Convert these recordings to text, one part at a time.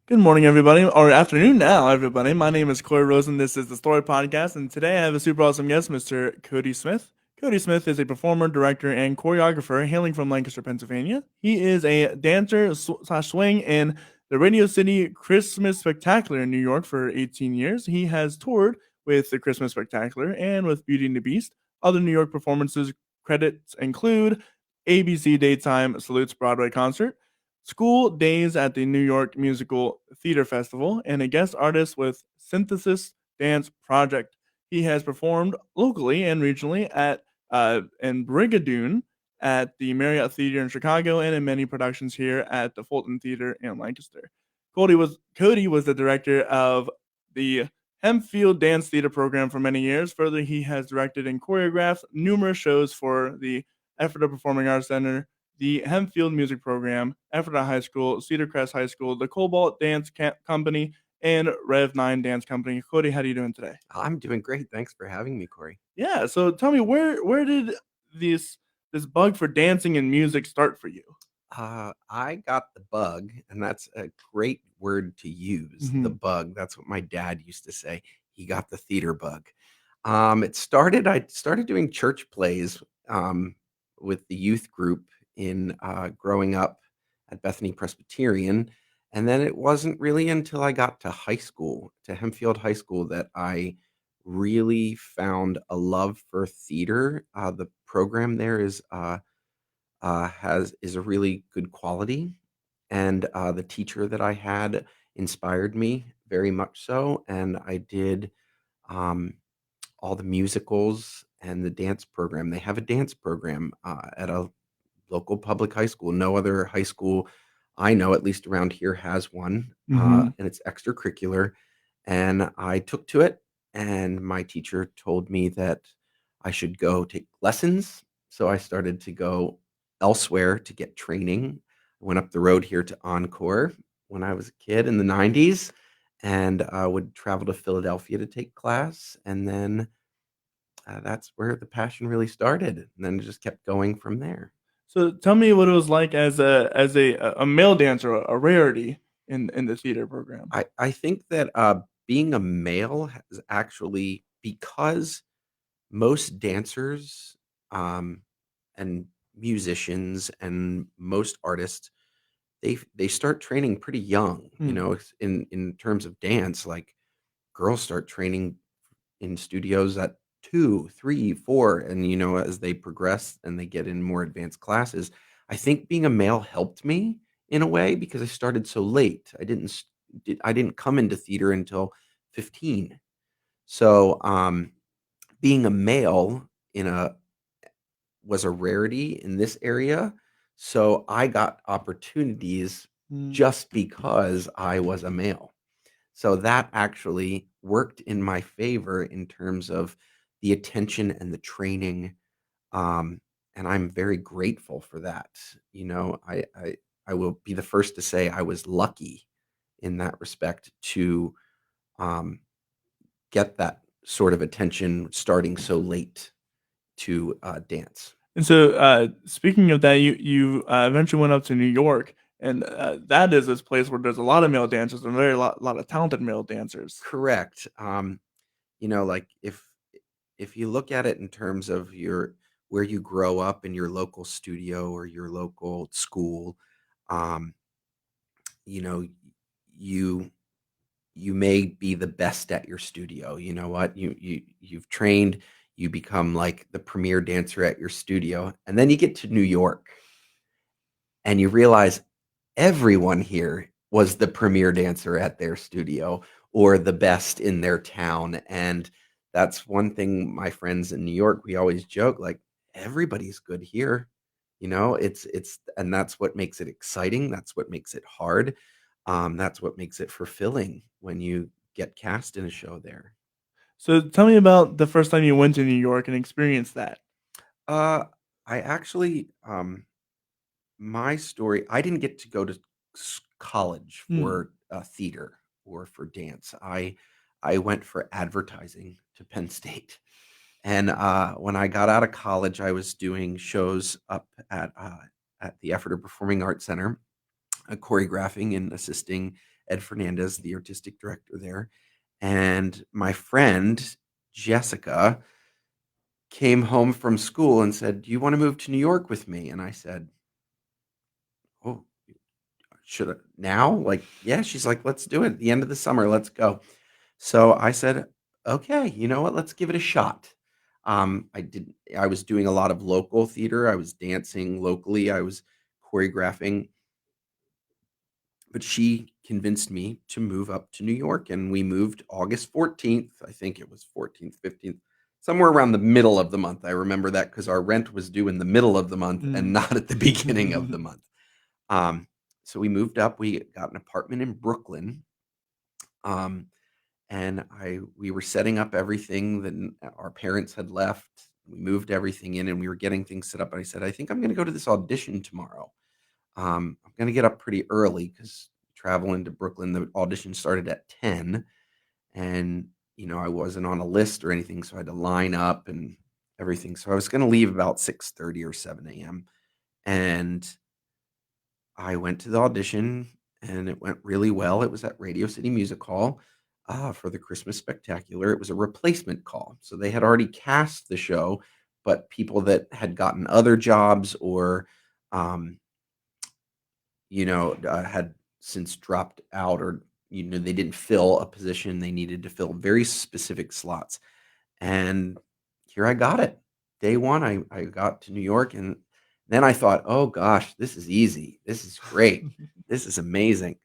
Good morning, everybody, or afternoon now, everybody. My name is Corey Rosen. This is the Story Podcast, and today I have a super awesome guest, Mr. Cody Smith. Cody Smith is a performer, director, and choreographer hailing from Lancaster, Pennsylvania. He is a dancer slash swing in the Radio City Christmas Spectacular in New York for 18 years. He has toured with the Christmas Spectacular and with Beauty and the Beast. Other New York performances credits include ABC Daytime Salutes Broadway concert, school days at the New York Musical Theater Festival, and a guest artist with Synthesis Dance Project. He has performed locally and regionally at in Brigadoon at the Marriott Theater in Chicago and in many productions here at the Fulton Theater in Lancaster. Cody was the director of the Hempfield Dance Theater program for many years. Further, he has directed and choreographed numerous shows for the Ephrata Performing Arts Center, the Hempfield Music Program, Ephrata High School, Cedar Crest High School, the Cobalt Dance Company, and Rev 9 Dance Company. Cody, how are you doing today? I'm doing great. Thanks for having me, Corey. Yeah, so tell me where did this bug for dancing and music start for you? I got the bug, and that's a great word to use. The Hmm. bug. That's what my dad used to say. He got the theater bug. I started doing church plays with the youth group in growing up at Bethany Presbyterian. And then it wasn't really until I got to high school, to Hempfield High School, that I really found a love for theater. The program there is a really good quality, and the teacher that I had inspired me very much so, and I did um, all the musicals and the dance program. They have a dance program at a local public high school. No other high school I know, at least around here, has one, Hmm. and it's extracurricular. And I took to it, and my teacher told me that I should go take lessons. So I started to go elsewhere to get training. I went up the road here to Encore when I was a kid in the 90s, and would travel to Philadelphia to take class. And then that's where the passion really started. And then it just kept going from there. So tell me what it was like as a male dancer, a rarity in the theater program. I think that being a male has actually, because most dancers um, and musicians and most artists, they start training pretty young. Hmm. In terms of dance, like girls start training in studios at 2, 3, 4, and as they progress and they get in more advanced classes, I think being a male helped me in a way because I started so late. I didn't come into theater until 15. So, being a male in a was a rarity in this area, so I got opportunities Hmm. just because I was a male. So that actually worked in my favor in terms of the attention and the training, um, and I'm very grateful for that. I will be the first to say I was lucky in that respect to, um, get that sort of attention starting so late to, dance. And so, speaking of that, you eventually went up to New York, and that is this place where there's a lot of male dancers and very lot of talented male dancers. Correct. Like if you look at it in terms of your where you grow up in your local studio or your local school, um, you know, you you may be the best at your studio. You know what? You've trained, you become like the premier dancer at your studio, and then you get to New York and you realize everyone here was the premier dancer at their studio or the best in their town. And that's one thing my friends in New York, we always joke, like, everybody's good here. And that's what makes it exciting. That's what makes it hard. That's what makes it fulfilling when you get cast in a show there. So, tell me about the first time you went to New York and experienced that. Uh, I actually, my story, I didn't get to go to college Hmm. for theater or for dance. I went for advertising to Penn State. And when I got out of college, I was doing shows up at the Ephrata Performing Arts Center, choreographing and assisting Ed Fernandez, the artistic director there. And my friend, Jessica, came home from school and said, "Do you want to move to New York with me?" And I said, "Oh, should I now?" Like, yeah. She's like, "Let's do it. At the end of the summer, let's go." So I said, "Okay, you know what? Let's give it a shot." I was doing a lot of local theater. I was dancing locally. I was choreographing, but she convinced me to move up to New York, and we moved August 14th. I think it was 14th, 15th, somewhere around the middle of the month. I remember that because our rent was due in the middle of the month and Mm. not at the beginning of the month. Um, so we moved up. We got an apartment in Brooklyn. Um, and we were setting up everything that our parents had left. We moved everything in and we were getting things set up. And I said, "I think I'm going to go to this audition tomorrow. I'm going to get up pretty early because traveling to Brooklyn, the audition started at 10, and I wasn't on a list or anything, so I had to line up and everything. So I was going to leave about 6:30 or 7 a.m. And I went to the audition and it went really well. It was at Radio City Music Hall for the Christmas Spectacular. It was a replacement call. So they had already cast the show, but people that had gotten other jobs or, um, had since dropped out or, they didn't fill a position. They needed to fill very specific slots. And here I got it. Day one, I got to New York, and then I thought, "Oh gosh, this is easy. This is great. This is amazing."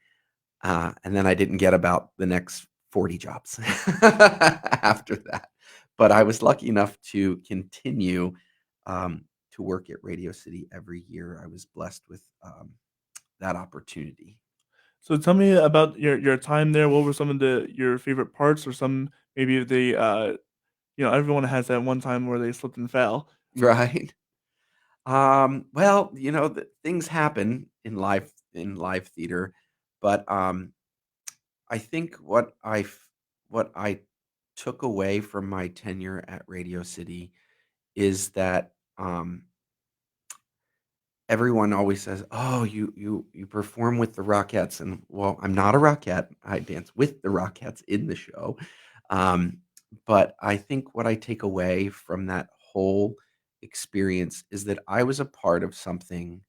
And then I didn't get about the next 40 jobs after that. But I was lucky enough to continue to work at Radio City every year. I was blessed with that opportunity. So tell me about your time there. What were some of your favorite parts, or some maybe they everyone has that one time where they slipped and fell. Right. Well, things happen in live theater, but I think what I took away from my tenure at Radio City is that everyone always says, "Oh, you perform with the Rockettes," and well, I'm not a Rockette. I dance with the Rockettes in the show, um, but I think what I take away from that whole experience is that I was a part of something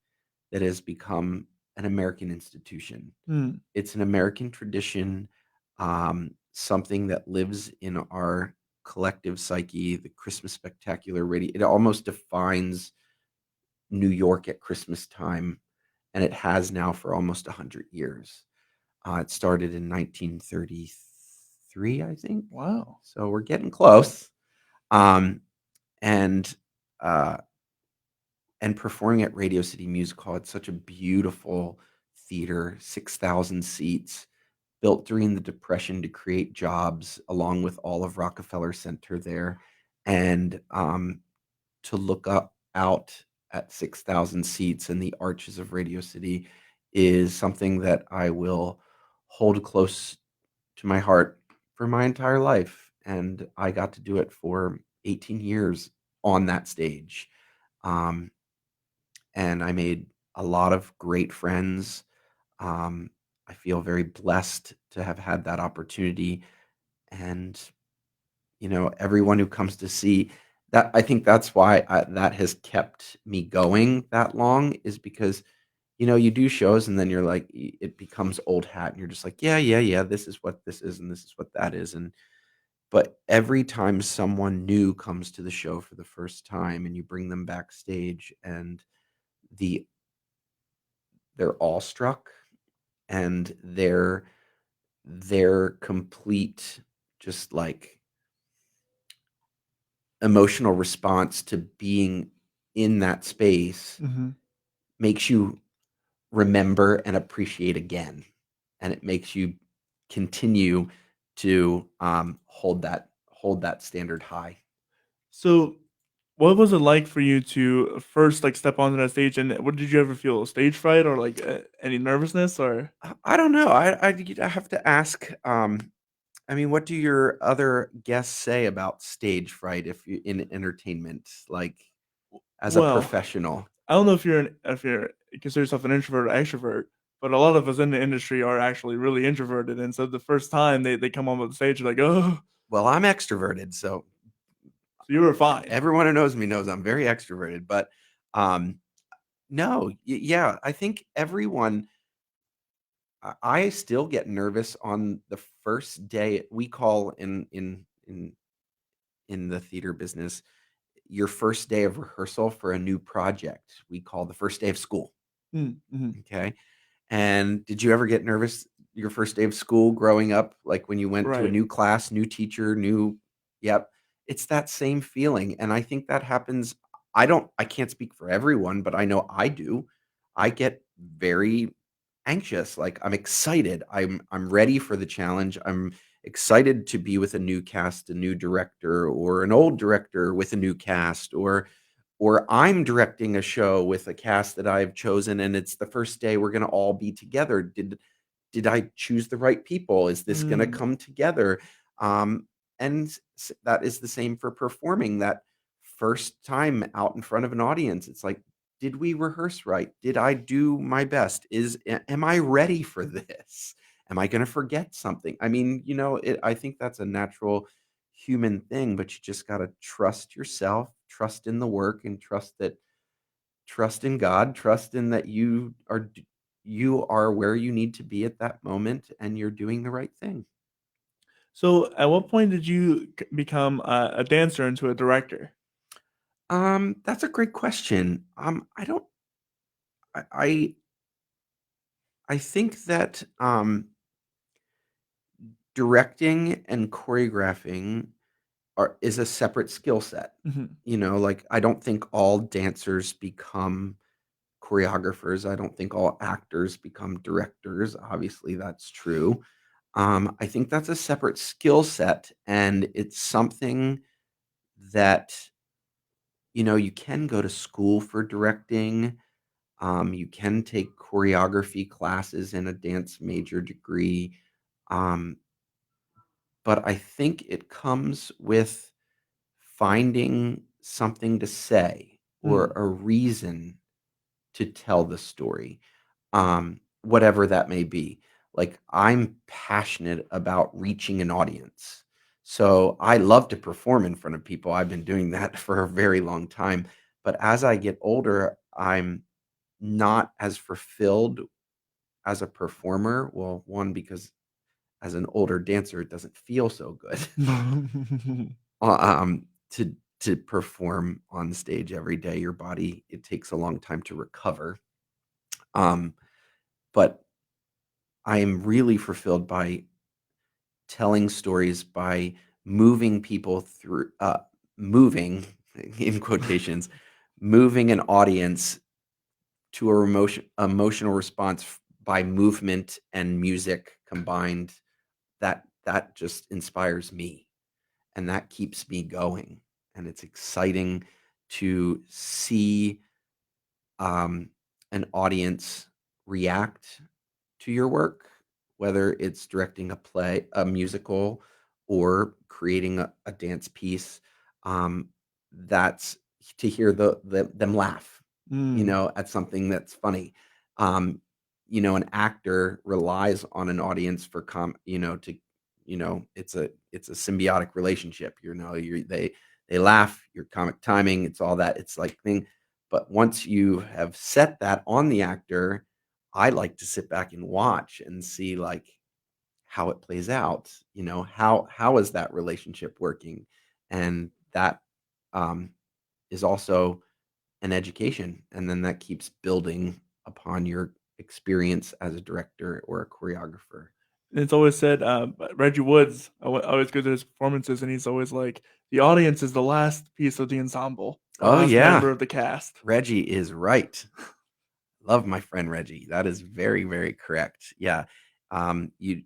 that has become an American institution. Hmm. It's an American tradition, something that lives in our collective psyche. The Christmas Spectacular radio, it almost defines New York at Christmas time, and it has now for almost 100 years. It started in 1933, I think. Wow. So we're getting close. Um, and uh, and performing at Radio City Music Hall, it's such a beautiful theater, 6,000 seats, built during the Depression to create jobs, along with all of Rockefeller Center there, and to look up out at 6,000 seats and the arches of Radio City is something that I will hold close to my heart for my entire life. And I got to do it for 18 years on that stage. Um, and I made a lot of great friends. Um, I feel very blessed to have had that opportunity. And everyone who comes to see that, I think that's why that has kept me going that long, is because you do shows and then you're like, it becomes old hat and you're just like, yeah, yeah, yeah, this is what this is and this is what that is. And but every time someone new comes to the show for the first time and you bring them backstage and the they're awestruck and their complete, just like, emotional response to being in that space Hmm. makes you remember and appreciate again, and it makes you continue to hold that standard high. So, what was it like for you to first like step onto that stage, and what did you ever feel stage fright or like any nervousness or? I don't know. I have to ask. I mean, what do your other guests say about stage fright if you in entertainment, like as a Well, professional? I don't know if you're consider yourself an introvert or extrovert, but a lot of us in the industry are actually really introverted, and so the first time they come on the stage, like, oh, Well, I'm extroverted, so so you were fine. everyone who knows me knows I'm very extroverted. But um, no, yeah, I think everyone. I still get nervous on the first day. We call in the theater business your first day of rehearsal for a new project. We call the first day of school. Mm-hmm. Okay. And did you ever get nervous your first day of school growing up? Like when you went to a Right. new class, new teacher, new, yep. It's that same feeling. And I think that happens. I can't speak for everyone, but I know I do. I get very anxious. Like I'm excited. I'm ready for the challenge. I'm excited to be with a new cast, a new director, or an old director with a new cast, or I'm directing a show with a cast that I've chosen and it's the first day we're going to all be together. Did I choose the right people? Is this going to Mm. come together? Um, and that is the same for performing that first time out in front of an audience. It's like, did we rehearse right? Did I do my best? Am I ready for this? Am I going to forget something? I mean, I think that's a natural human thing, but you just got to trust yourself, trust in the work, and trust in God, trust in that you are where you need to be at that moment and you're doing the right thing. So, at what point did you become a dancer into a director? That's a great question. I don't I I think that directing and choreographing is a separate skill set. Hmm. Like I don't think all dancers become choreographers. I don't think all actors become directors. Obviously, that's true. I think that's a separate skill set, and it's something that you can go to school for directing. You can take choreography classes in a dance major degree, um, but I think it comes with finding something to say or Mm. a reason to tell the story, whatever that may be. Like I'm passionate about reaching an audience. So I love to perform in front of people. I've been doing that for a very long time. But as I get older, I'm not as fulfilled as a performer. Well, one, because as an older dancer, it doesn't feel so good to perform on stage every day. Your body, it takes a long time to recover. Um, but I am really fulfilled by telling stories, by moving people through, moving in quotations, moving an audience to a emotional response by movement and music combined. That just inspires me, and that keeps me going. And it's exciting to see um, an audience react to your work, whether it's directing a play, a musical, or creating a dance piece. Um, that's to hear them laugh, Mm. at something that's funny. Um, an actor relies on an audience for to, it's a symbiotic relationship. They laugh, your comic timing, it's all that. It's like thing. But once you have set that on the actor, I like to sit back and watch and see like how it plays out. How is that relationship working? And that um, is also an education, and then that keeps building upon your experience as a director or a choreographer. It's always said, Reggie Woods always goes to his performances, and he's always like, the audience is the last piece of the ensemble, the Oh last yeah, member of the cast. Reggie is right. Love my friend Reggie. That is very, very correct. Yeah. You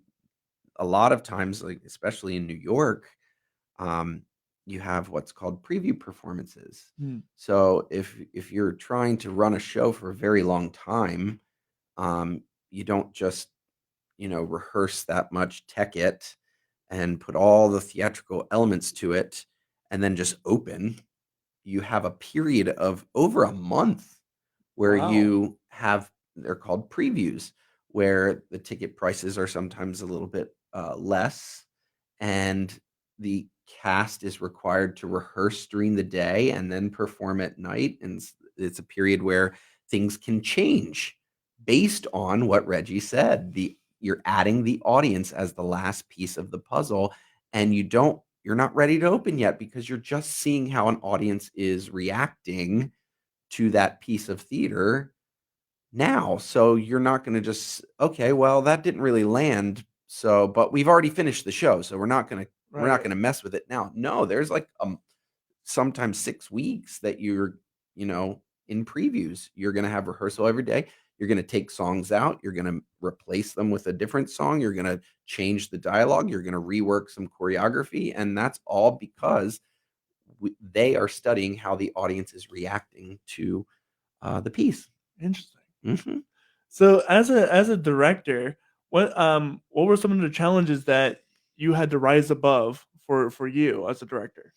A lot of times, like especially in New York, um, you have what's called preview performances. Mm. So if you're trying to run a show for a very long time, you don't just rehearse that much, tech it, and put all the theatrical elements to it, and then just open. You have a period of over a month where Wow. they're called previews, where the ticket prices are sometimes a little bit less, and the cast is required to rehearse during the day and then perform at night. And it's a period where things can change based on what Reggie said. You're adding the audience as the last piece of the puzzle, and you're not ready to open yet because you're just seeing how an audience is reacting to that piece of theater now. So you're not going to just, okay, well, that didn't really land. So, but we've already finished the show, so we're not Right. going to mess with it now. No, there's like sometimes 6 weeks that in previews. You're going to have rehearsal every day. You're going to take songs out. You're going to replace them with a different song. You're going to change the dialogue. You're going to rework some choreography, and that's all because they are studying how the audience is reacting to the piece. Interesting. Mm-hmm. So as a director, what were some of the challenges that you had to rise above for you as a director?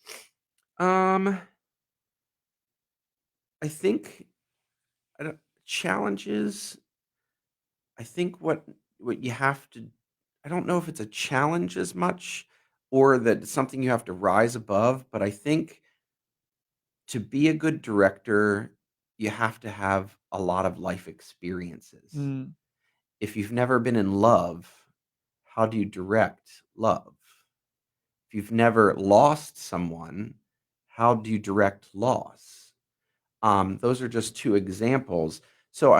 I think I don't, challenges. I think what you have to. I don't know if it's a challenge as much, or that it's something you have to rise above. But I think to be a good director, you have to have a lot of life experiences. Mm, If you've never been in love, how do you direct love? If you've never lost someone, how do you direct loss? Those are just two examples. So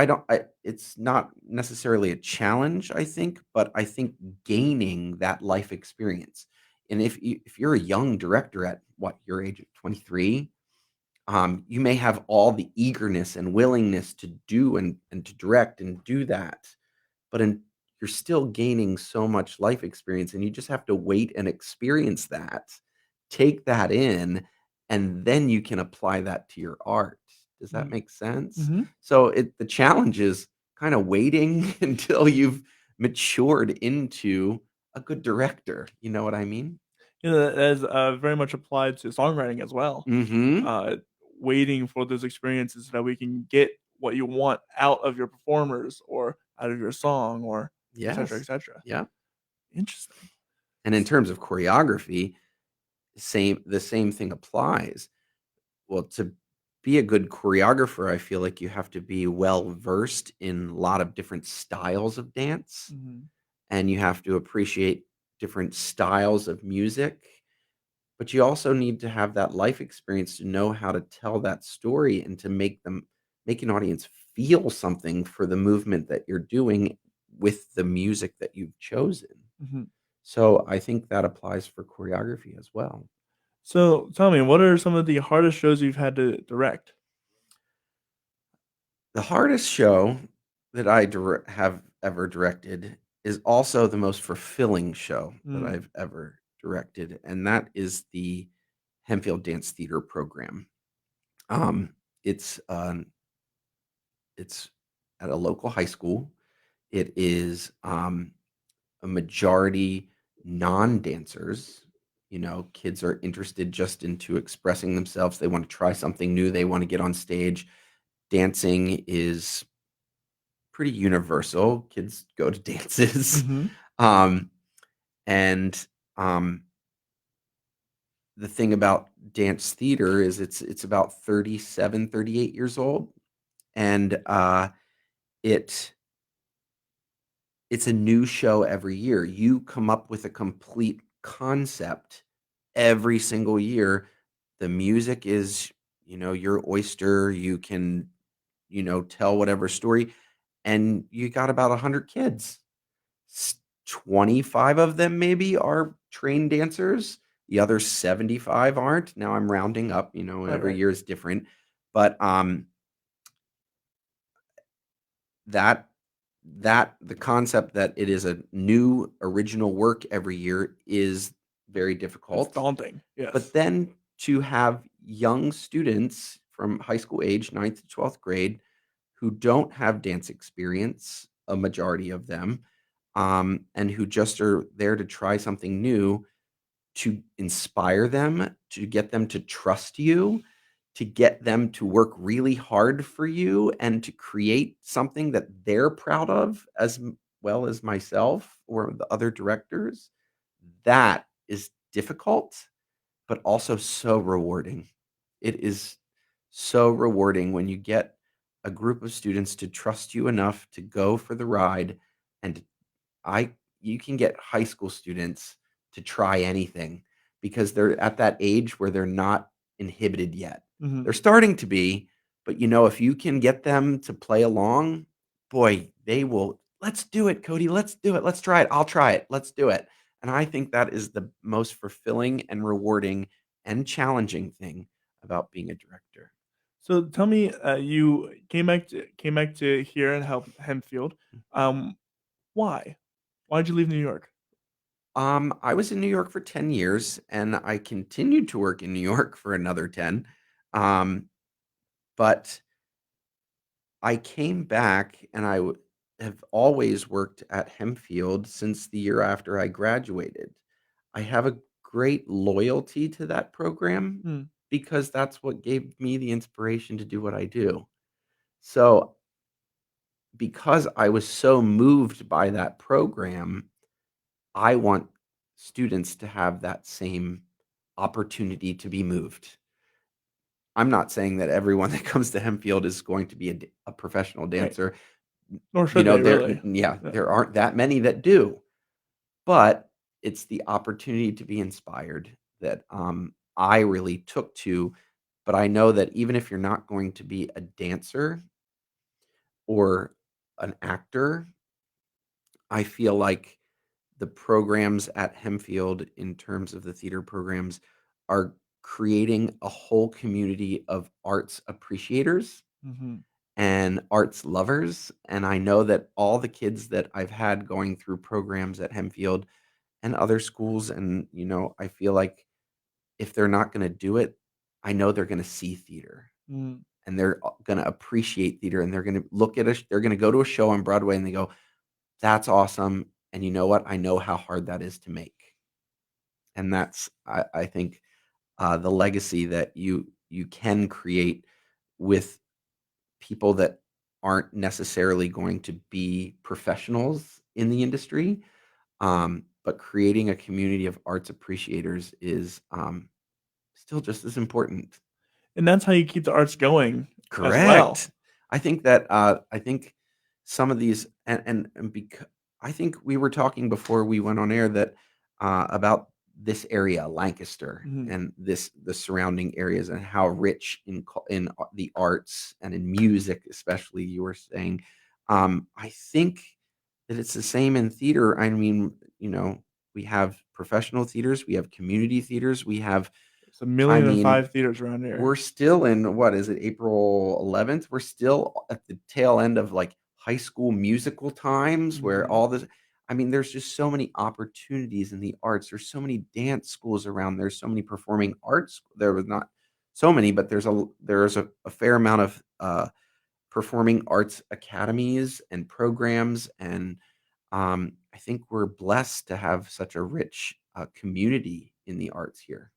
it's not necessarily a challenge, I think, but I think gaining that life experience. And if you're a young director at what your age of 23, you may have all the eagerness and willingness to do and to direct and do that, but you're still gaining so much life experience, and you just have to wait and experience that, take that in, and then you can apply that to your art. Does that mm, make sense? mhm. So the challenge is kind of waiting until you've matured into a good director. You know what I mean? That is very much applied to songwriting as well. Mm-hmm. Uh, Waiting for those experiences so that we can get what you want out of your performers or out of your song or et cetera, et Yes. cetera. Yeah. Interesting. And in terms of choreography, the same thing applies. Well, to be a good choreographer, I feel like you have to be well versed in a lot of different styles of dance, Mhm, and you have to appreciate different styles of music. But you also need to have that life experience to know how to tell that story and to make an audience feel something for the movement that you're doing with the music that you've chosen. mhm. So I think that applies for choreography as well. So tell me, what are some of the hardest shows you've had to direct? The hardest show that have ever directed is also the most fulfilling show that Mm, I've ever directed, and that is the Hempfield Dance Theater program. Um, it's it's at a local high school. It is a majority non-dancers. Kids are interested just into expressing themselves. They want to try something new. They want to get on stage. Dancing is pretty universal. Kids go to dances. mhm. Um, and the thing about dance theater is it's about 37, 38 years old. And it it's a new show every year. You come up with a complete concept every single year. The music is, your oyster. You can, tell whatever story. And you got about 100 kids. 25 of them maybe are trained dancers. The other 75 aren't. Now I'm rounding up, Right, every right. year is different. But that the concept that it is a new original work every year is very It's difficult. daunting. But Yes. then to have young students from high school age, ninth to 12th grade, who don't have dance experience, a majority of them, and who just are there to try something new, to inspire them, to get them to trust you, to get them to work really hard for you, and to create something that they're proud of as well as myself or the other directors, that is difficult, but also so rewarding. It is so rewarding when you get a group of students to trust you enough to go for the ride, and I you can get high school students to try anything because they're at that age where they're not inhibited yet. Mhm. They're starting to be, but, if you can get them to play along, boy, they will, "Let's do it, Cody, let's do it, let's try it, I'll try it, let's do it." And I think that is the most fulfilling and rewarding and challenging thing about being a director. So tell me, you came back to here and help Hempfield. Um, why? Why'd you leave New York? I was in New York for 10 years, and I continued to work in New York for another 10. Um, but I came back, and have always worked at Hempfield since the year after I graduated. I have a great loyalty to that program Hmm. because that's what gave me the inspiration to do what I do. So, because I was so moved by that program, I want students to have that same opportunity to be moved. I'm not saying that everyone that comes to Hempfield is going to be a professional Right. dancer. Nor should they really. Yeah. There aren't that many that do, but it's the opportunity to be inspired that, I really took to. But I know that even if you're not going to be a dancer or an actor, I feel like the programs at Hempfield in terms of the theater programs are creating a whole community of arts appreciators Mhm. and arts lovers. And I know that all the kids that I've had going through programs at Hempfield and other schools, and I feel like if they're not going to do it, I know they're going to see theater Mm. and they're going to appreciate theater, and they're going to look at they're going to go to a show on Broadway and they go, "That's awesome. And you know what? I know how hard that is to make." And that's, I think, the legacy that you can create with people that aren't necessarily going to be professionals in the industry, but creating a community of arts appreciators is, still just as important. And that's how you keep the arts going as well. Correct. I think some of these, and becau I think we were talking before we went on air that, about this area, Lancaster, Mhm. and the surrounding areas and how rich in the arts and in music, especially, you were saying. I think that it's the same in theater. I mean, we have professional theaters, we have community theaters, we have, It's a I million and mean, five theaters around here. we're still in, what is it, April 11th? We're still at the tail end of, like, high school musical times where Mhm. all this, I mean, there's just so many opportunities in the arts. There's so many dance schools around. There's so many performing arts. There was not so many, but there's a fair amount of, performing arts academies and programs, and, I think we're blessed to have such a rich, community in the arts here.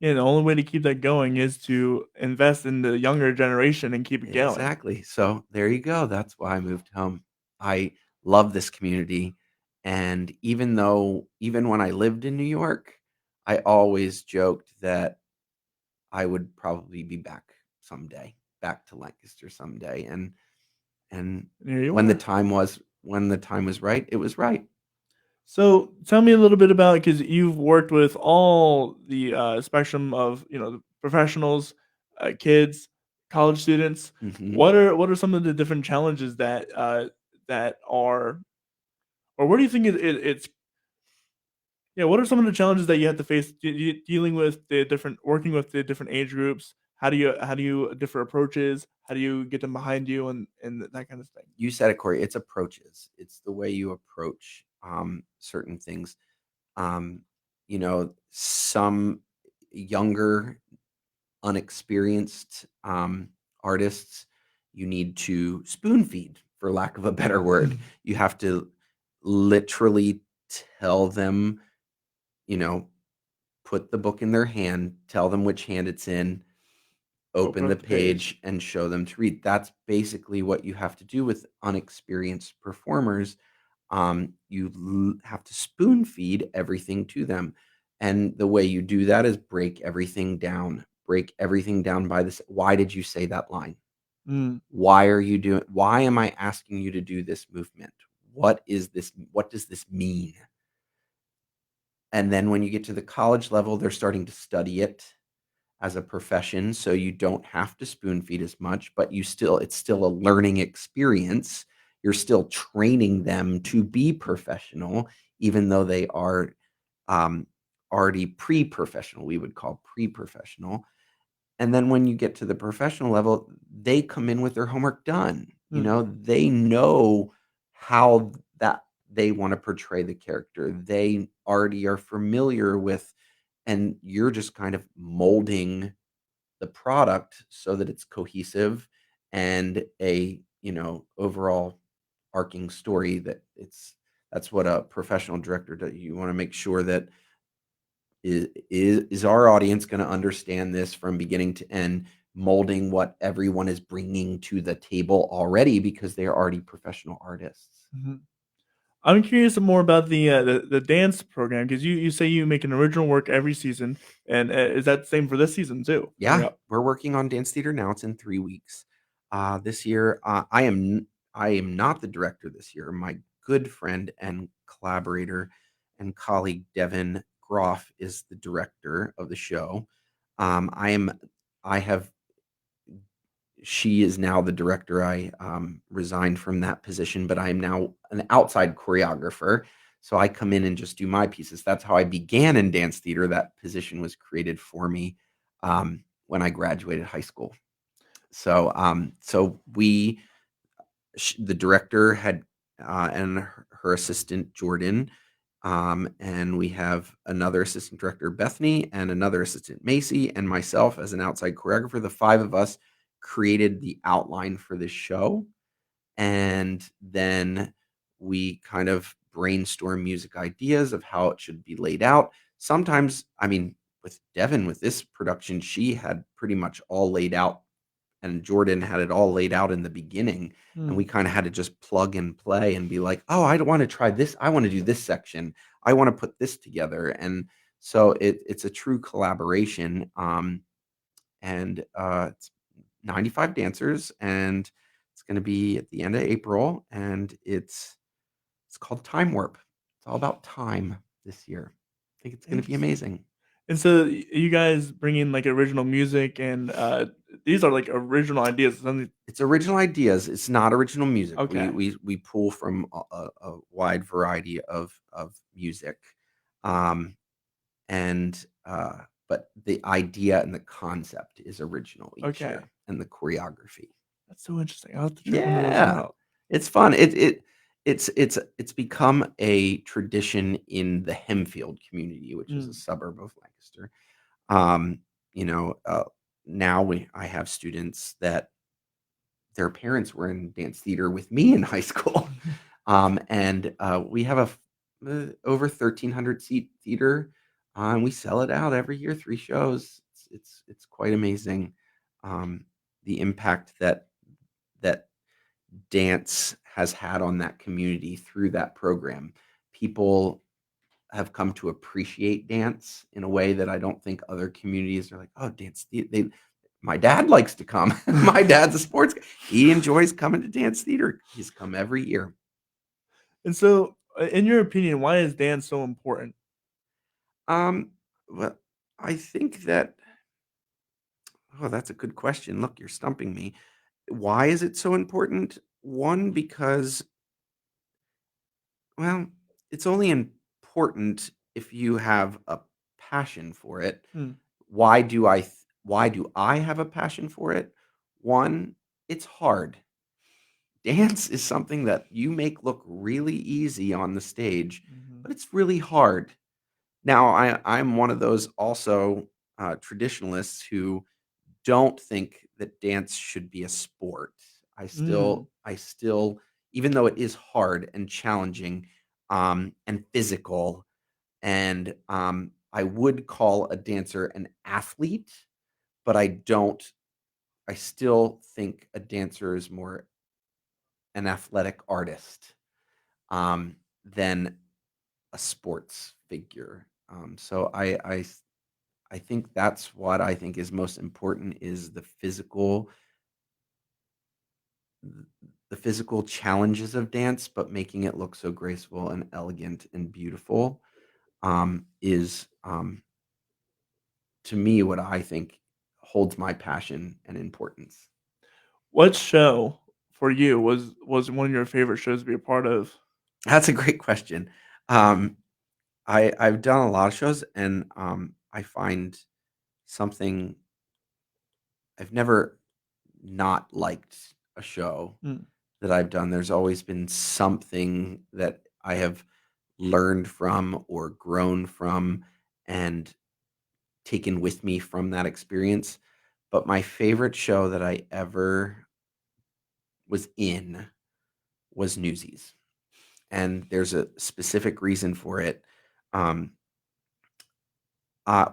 Yeah, the only way to keep that going is to invest in the younger generation and keep it going. Exactly. So there you go. That's why I moved home. I love this community. And even when I lived in New York, I always joked that I would probably be back someday, back to Lancaster someday. And And here you when the are. time was when the time was right, it was right. So tell me a little bit about, because you've worked with all the spectrum of the professionals, kids, college students. Hmm. What are some of the different challenges that are, or what do you think it's, yeah, what are some of the challenges that you have to face dealing with the different, working with the different age groups? How do you different approaches? How do you get them behind you and that kind of thing? You said it, Corey. It's approaches. It's the way you approach, certain things. Some younger, unexperienced, artists, you need to spoon feed, for lack of a better word. You have to literally tell them, you know, put the book in their hand, tell them which hand it's in, Open open the up the page. page, and show them to read. That's basically what you have to do with unexperienced performers. You have to spoon feed everything to them. And the way you do that is break everything down. Break everything down by this. Why did you say that line? Mm, Why am I asking you to do this movement? What is this? What does this mean? And then when you get to the college level, they're starting to study it as a profession, so you don't have to spoon feed as much, but it's still a learning experience. You're still training them to be professional, even though they are um, already pre-professional. We would call pre-professional. And then when you get to the professional level, they come in with their homework done. mm, They know how that they want to portray the character. They already are familiar with, and you're just kind of molding the product so that it's cohesive and overall arcing story that's what a professional director does. You want to make sure that is our audience going to understand this from beginning to end, molding what everyone is bringing to the table already because they're already professional artists. mhm. I'm curious more about the dance program because you say you make an original work every season, and is that the same for this season too? Coming Yeah, up. we're working on dance theater now. It's in 3 weeks. This year, I am not the director this year. My good friend and collaborator and colleague Devin Groff is the director of the show. I am. I have. She is now the director. I resigned from that position, but I am now an outside choreographer. So I come in and just do my pieces. That's how I began in dance theater. That position was created for me when I graduated high school. So the director had and her assistant Jordan, and we have another assistant director Bethany and another assistant Macy and myself as an outside choreographer. The five of us created the outline for this show, and then we kind of brainstorm music ideas of how it should be laid out. Sometimes, I mean, with Devin, with this production, she had pretty much all laid out and Jordan had it all laid out in the beginning, and we Mm, kinda had to just plug and play and be like, "Oh, I don't wanna try this. I wanna do this section. I wanna put this together." And so it's a true collaboration, it's 95 dancers, and it's gonna be at the end of April, and it's called Time Warp. It's all about time this year. I think it's gonna be interesting. amazing. And so you guys bring in like original music, and these are like original ideas. Something. It's original ideas, it's not original music. We Okay. we we pull from a wide variety of music, um, but the idea and the concept is original each Okay. year, and the choreography. That's so interesting. I'll have to check one of those Yeah, out. it's fun. It's become a tradition in the Hempfield community, which is a Mm, suburb of Lancaster. Um, you know, now I have students that their parents were in dance theater with me in high school. We have over 1,300 seat theater, and we sell it out every year, 3 shows. It's quite amazing, um, the impact that dance has had on that community through that program. People have come to appreciate dance in a way that I don't think other communities are like, "Oh, dance thea" they my dad likes to come. My dad's a sports guy. He enjoys coming to dance theater. He's come every year. and so, in your opinion, why is dance so important? Um, well, I think that that's a good question. Look, you're stumping me. Why is it so important? One, because, well, it's only important if you have a passion for it. Mm, Why do I have a passion for it? One, it's hard. Dance is something that you make look really easy on the stage, mhm, but it's really hard. Now, I'm one of those also traditionalists who don't think that dance should be a sport. mm, I still, even though it is hard and challenging and physical, and I would call a dancer an athlete, but I don't. I still think a dancer is more an athletic artist. than a sports figure. So I think that's what I think is most important is the physical challenges of dance, but making it look so graceful and elegant and beautiful is to me what I think holds my passion and importance. What show for you was one of your favorite shows to be a part of? That's a great question. Um, I've done a lot of shows, and I find something I've never not liked a show Mm. that I've done. There's always been something that I have learned from or grown from and taken with me from that experience. But my favorite show that I ever was in was Newsies. And there's a specific reason for it. Um,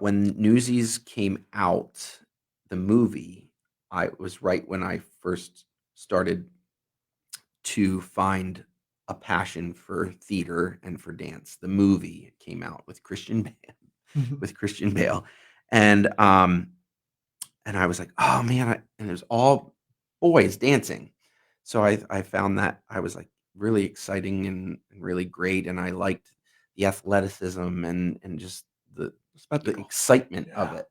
when Newsies came out, the movie, I was right when I first started to find a passion for theater and for dance. The movie came out with with Christian Bale, and I was like, oh man, and it was all boys dancing. So I found that I was like really exciting and really great, and I liked the athleticism and just the Spectacle. excitement of Yeah. it,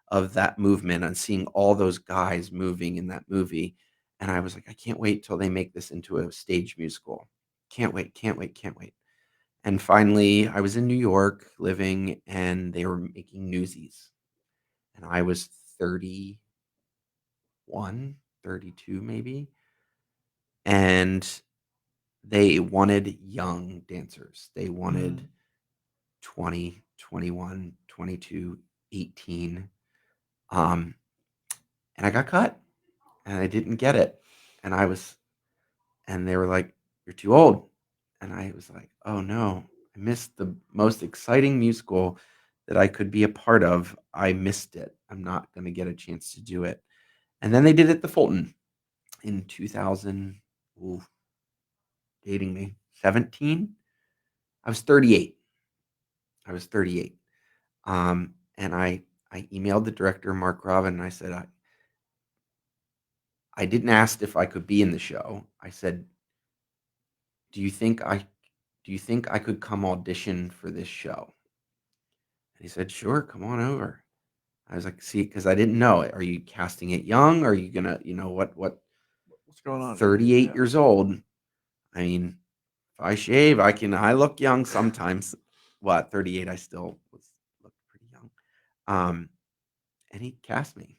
of that movement and seeing all those guys moving in that movie. And I was like, I can't wait till they make this into a stage musical. Can't wait, can't wait, can't wait. And finally, I was in New York living, and they were making Newsies. And I was 31, 32 maybe. And they wanted young dancers. They wanted Mm. 20, 21, 22, 18. Um, and I got cut and I didn't get it. And and they were like, you're too old. And I was like, oh no, I missed the most exciting musical that I could be a part of. I missed it. I'm not going to get a chance to do it. And then they did it the Fulton in 2000, ooh, dating me, 17. I was 38. I was 38. And I emailed the director, Mark Robin, and I said, I didn't ask if I could be in the show. I said, do you think I could come audition for this show? And he said, sure, come on over. I was like, see, because I didn't know it. Are you casting it young? Are you gonna, what What's going on here? 38 Yeah. years old? I mean, if I shave, I look young sometimes. Well, at 38, I still looked pretty young. Um, and he cast me.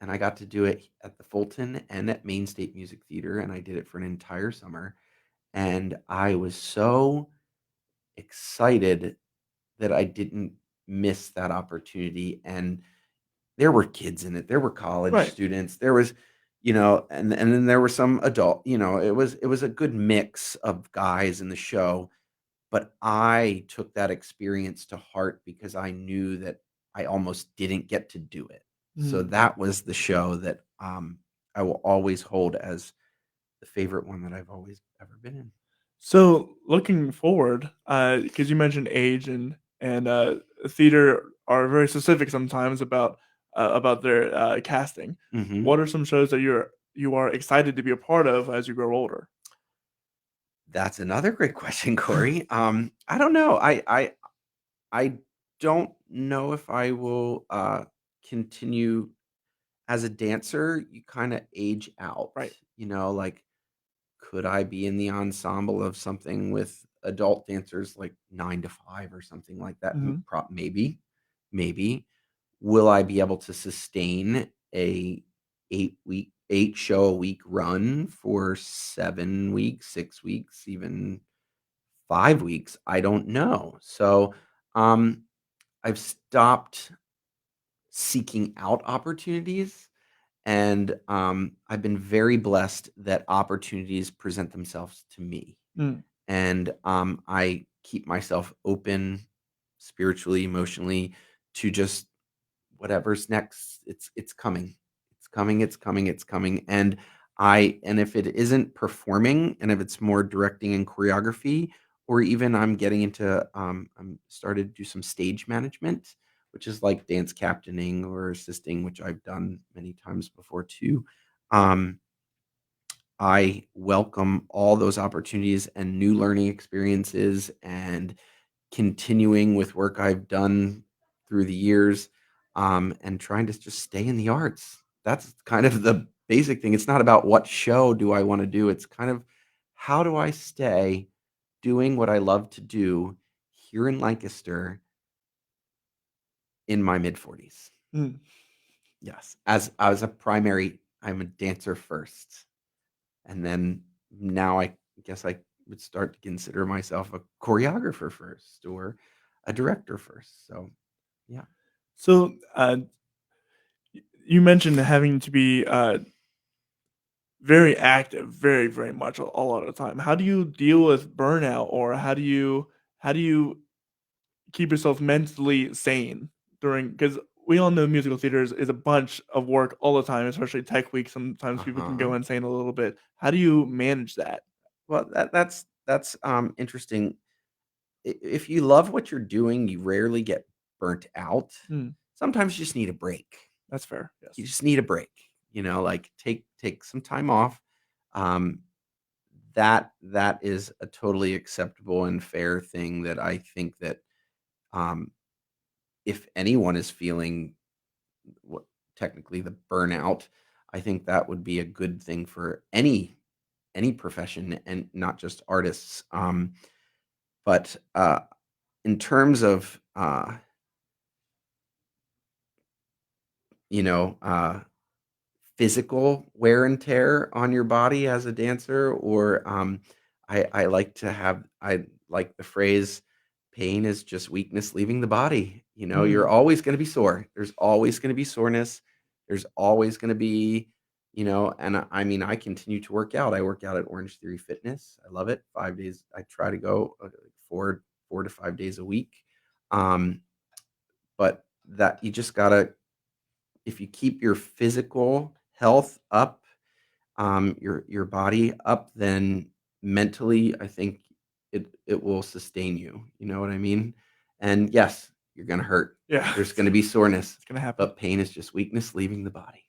And I got to do it at the Fulton and at Maine State Music Theater, and I did it for an entire summer. And I was so excited that I didn't miss that opportunity. And there were kids in it. There were college Right. students. There was, and then there were some adult. It was a good mix of guys in the show. But I took that experience to heart because I knew that I almost didn't get to do it. So Mm. that was the show that I will always hold as the favorite one that I've always ever been in. So looking forward, because you mentioned age and theater are very specific sometimes about their casting. Hmm. What are some shows that you are excited to be a part of as you grow older? That's another great question, Corey. I don't know. I don't know if I will continue as a dancer. You kind of age out, Right. like could I be in the ensemble of something with adult dancers like 9 to 5 or something like that? Hmm. Maybe, maybe. Will I be able to sustain a 8 show a week run for 7 weeks, 6 weeks, even 5 weeks? I don't know. So, um, I've stopped seeking out opportunities, and I've been very blessed that opportunities present themselves to me. Mm. And I keep myself open spiritually, emotionally to just whatever's next. It's coming. It's coming, it's coming, it's coming. And if it isn't performing and if it's more directing and choreography or even I'm getting into I'm started to do some stage management, which is like dance captaining or assisting, which I've done many times before too. Um, I welcome all those opportunities and new learning experiences and continuing with work I've done through the years, and trying to just stay in the arts. That's kind of the basic thing. It's not about what show do I want to do. It's kind of how do I stay doing what I love to do here in Lancaster in my mid 40s. Mm, Yes. As a primary, I'm a dancer first. And then now I guess I would start to consider myself a choreographer first or a director first. So, yeah. so you mentioned having to be very active, very, very much a lot of the time. How do you deal with burnout, or how do you keep yourself mentally sane during? Because we all know musical theater is a bunch of work all the time, especially tech week. Sometimes people can Uh-huh. go insane a little bit. How do you manage that? Well, that's interesting. If you love what you're doing, you rarely get burnt out. Mm, Sometimes you just need a break. that's fair. You Yes. just need a break. Like take some time off. Um, that is a totally acceptable and fair thing that I think that um, if anyone is feeling what technically the burnout, I think that would be a good thing for any profession and not just artists. But in terms of you know uh, physical wear and tear on your body as a dancer, or I like the phrase, "Pain is just weakness leaving the body." You're Mm, always going to be sore. There's always going to be soreness. There's always going to be, and I mean, I continue to work out. I work out at Orange Theory Fitness. I love it. 5 days. I try to go 4 to 5 days a week. Um, but that you just gotta, if you keep your physical health up, your body up, then mentally, I think it will sustain you. You know what I mean? And yes, you're gonna hurt. yeah, There's gonna be soreness, it's gonna happen. but pain is just weakness leaving the body.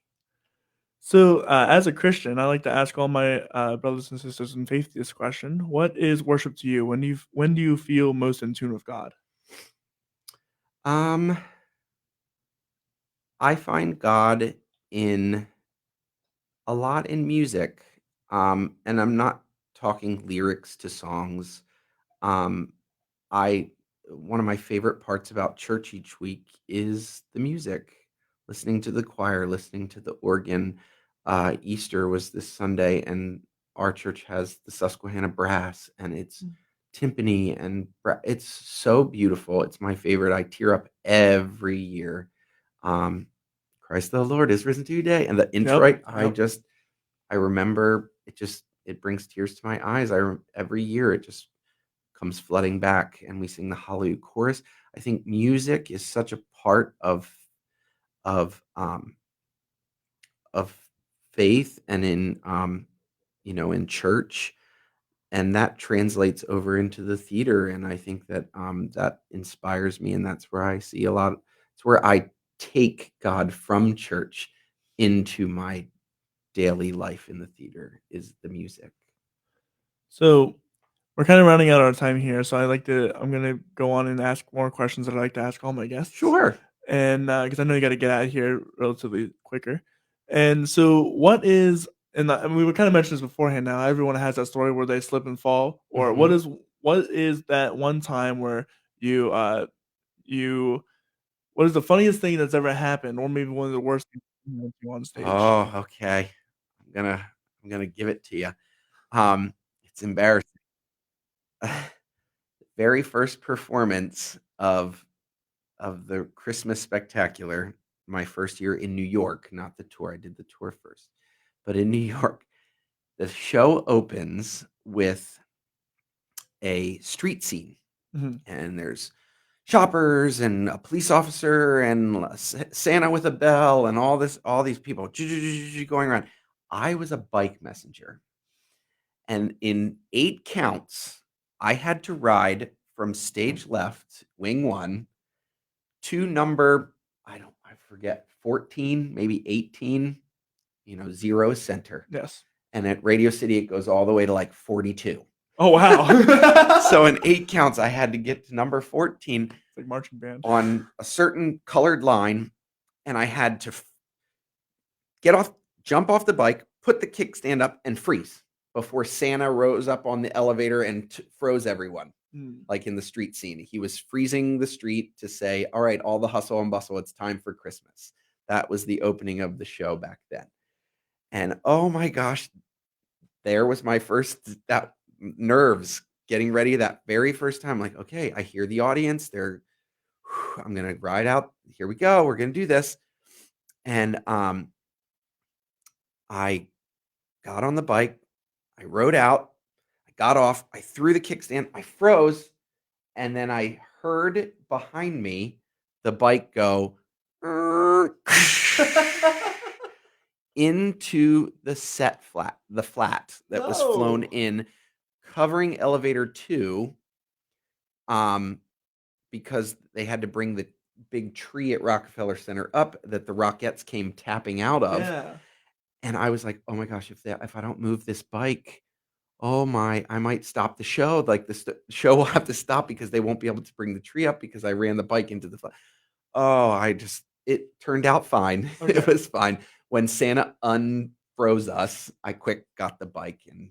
So, as a Christian, I like to ask all my brothers and sisters in faith this question: what is worship to you? When do you feel most in tune with God? Um, I find God in a lot in music, and I'm not talking lyrics to songs. Um, I One of my favorite parts about church each week is the music, listening to the choir, listening to the organ. Easter was this Sunday, and our church has the Susquehanna Brass, and it's Mm. timpani, and it's so beautiful. It's my favorite. I tear up every year. Um, Christ the Lord is risen today, and the Yep, introit. yep. I remember it brings tears to my eyes. Every year it just comes flooding back, and we sing the Hallelujah chorus. I think music is such a part of um, of faith and in church, and that translates over into the theater. And I think that that inspires me, and that's where I see a lot. It's where I take God from church into my daily life in the theater is the music. So we're kind of running out of time here, so I'm gonna go on and ask more questions that I like to ask all my guests, Sure. and because I know you got to get out of here relatively quicker. And so, what is and we were kind of mentioned this beforehand. Now everyone has that story where they slip and fall, or what Hmm. is that one time where you you what is the funniest thing that's ever happened, or maybe one of the worst things to you on stage? Oh, okay. I'm gonna I'm gonna give it to you. It's embarrassing. Very first performance of the Christmas Spectacular, my first year in New York, not the tour. I did the tour first, but in New York, the show opens with a street scene, Mhm. and there's shoppers and a police officer and Santa with a bell and all these people going around. I was a bike messenger, and in 8 counts, I had to ride from stage left, wing 1, to number, I forget, 14, maybe 18, 0 center. Yes. And at Radio City, it goes all the way to like 42. Oh, wow. So in 8 counts, I had to get to number 14 It's like marching band. on a certain colored line, and I had to get off, jump off the bike, put the kickstand up, and freeze before Santa rose up on the elevator and froze everyone. Like in the street scene, he was freezing the street to say, all right, all the hustle and bustle, it's time for Christmas. That was the opening of the show back then. And oh my gosh, there was my first that nerves getting ready that very first time. Like, okay, I hear the audience. I'm gonna ride out. Here we go. We're gonna do this. And I got on the bike. I rode out. I got off. I threw the kickstand. I froze, and then I heard behind me the bike go into the flat that was flown in, covering elevator 2, because they had to bring the big tree at Rockefeller Center up that the Rockettes came tapping out of. Yeah. And I was like, oh my gosh, if I don't move this bike, I might stop the show. Like the show will have to stop because they won't be able to bring the tree up because I ran the bike into the flat. Oh, it turned out fine. Okay. It was fine. When Santa unfroze us, I quick got the bike and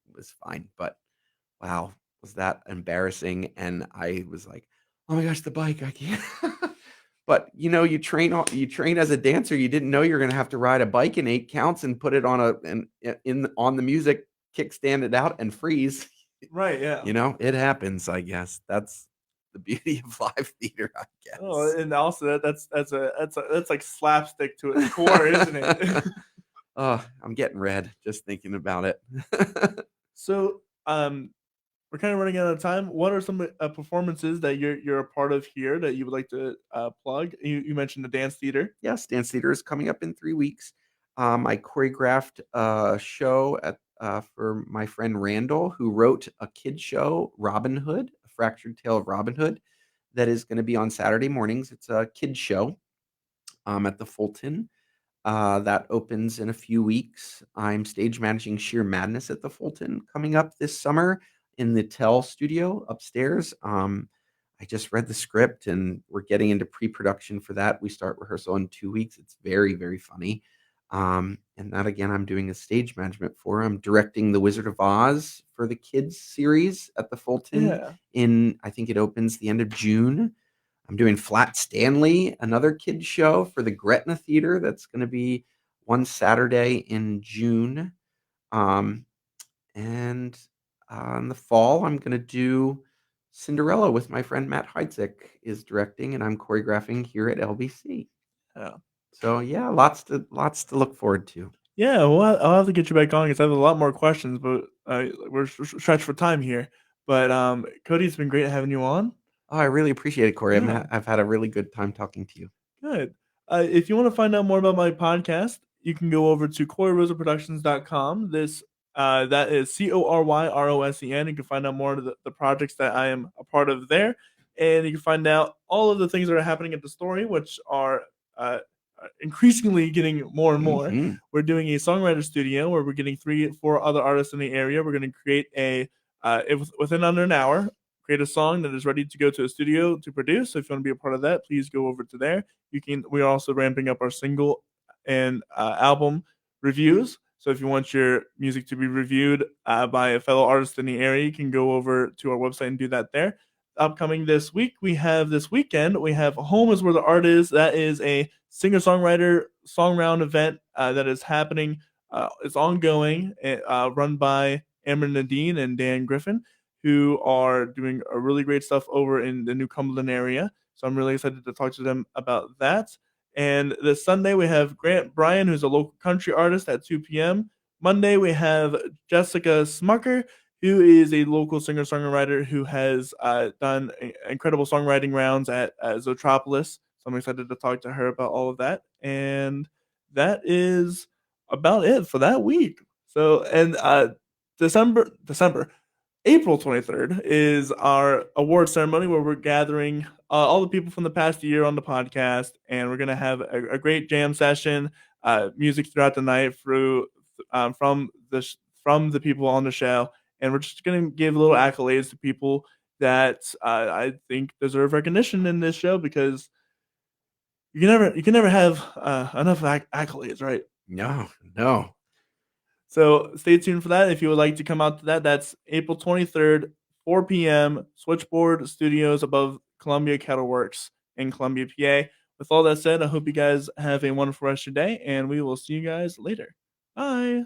it was fine. But wow, was that embarrassing? And I was like, oh my gosh, the bike, I can't. But you train as a dancer. You didn't know you're going to have to ride a bike in 8 counts and put it on on the music, kickstand it out and freeze. Right. Yeah. It happens, I guess. That's the beauty of live theater, I guess. Oh, and also that's like slapstick to its core, isn't it? Oh, I'm getting red just thinking about it. So, we're kind of running out of time. What are some performances that you're a part of here that you would like to plug? You mentioned the dance theater. Yes, dance theater is coming up in 3 weeks. I choreographed a show for my friend Randall, who wrote a kid show, Robin Hood, A Fractured Tale of Robin Hood, that is going to be on Saturday mornings. It's a kid show at the Fulton. That opens in a few weeks. I'm stage managing Sheer Madness at the Fulton coming up this summer in the Tell studio upstairs. I just read the script and we're getting into pre-production for that. We start rehearsal in 2 weeks. It's very, very funny. And that again, I'm doing a stage management for. I'm directing The Wizard of Oz for the kids series at the Fulton I think it opens the end of June. I'm doing Flat Stanley, another kids show for the Gretna Theater. That's going to be one Saturday in June. And in the fall, I'm going to do Cinderella with my friend Matt Heidzik is directing, and I'm choreographing here at LBC. Yeah. So yeah, lots to look forward to. Yeah, well, I'll have to get you back on because I have a lot more questions, but we're stretched for time here. But Cody, it's been great having you on. Oh, I really appreciate it, Corey. Yeah. I've had a really good time talking to you. Good. If you want to find out more about my podcast, you can go over to CoreyRosaProductions.com. That is CORYROSEN. You can find out more of the projects that I am a part of there, and you can find out all of the things that are happening at the story, which are increasingly getting more and more. Mm-hmm. We're doing a songwriter studio where we're getting 3-4 other artists in the area. We're going to create within under an hour, create a song that is ready to go to a studio to produce. So if you want to be a part of that, please go over to there. We are also ramping up our single and album reviews. So if you want your music to be reviewed by a fellow artist in the area, you can go over to our website and do that there. Upcoming this weekend, we have Home is Where the Art Is. That is a singer-songwriter song round event that is happening. It's ongoing, run by Amber Nadine and Dan Griffin, who are doing a really great stuff over in the New Cumberland area. So I'm really excited to talk to them about that. And this Sunday, we have Grant Bryan, who's a local country artist at 2 p.m. Monday, we have Jessica Smucker, who is a local singer-songwriter who has done incredible songwriting rounds at Zotropolis. So I'm excited to talk to her about all of that. And that is about it for that week. So, and December April 23rd is our award ceremony where we're gathering all the people from the past year on the podcast, and we're gonna have a great jam session, music throughout the night through from from the people on the show, and we're just gonna give little accolades to people that I think deserve recognition in this show because you can never have enough accolades, right? No, no. So stay tuned for that. If you would like to come out to that, that's April 23rd, 4 p.m. Switchboard Studios above Columbia Kettle Works in Columbia, PA. With all that said, I hope you guys have a wonderful rest of your day, and we will see you guys later. Bye.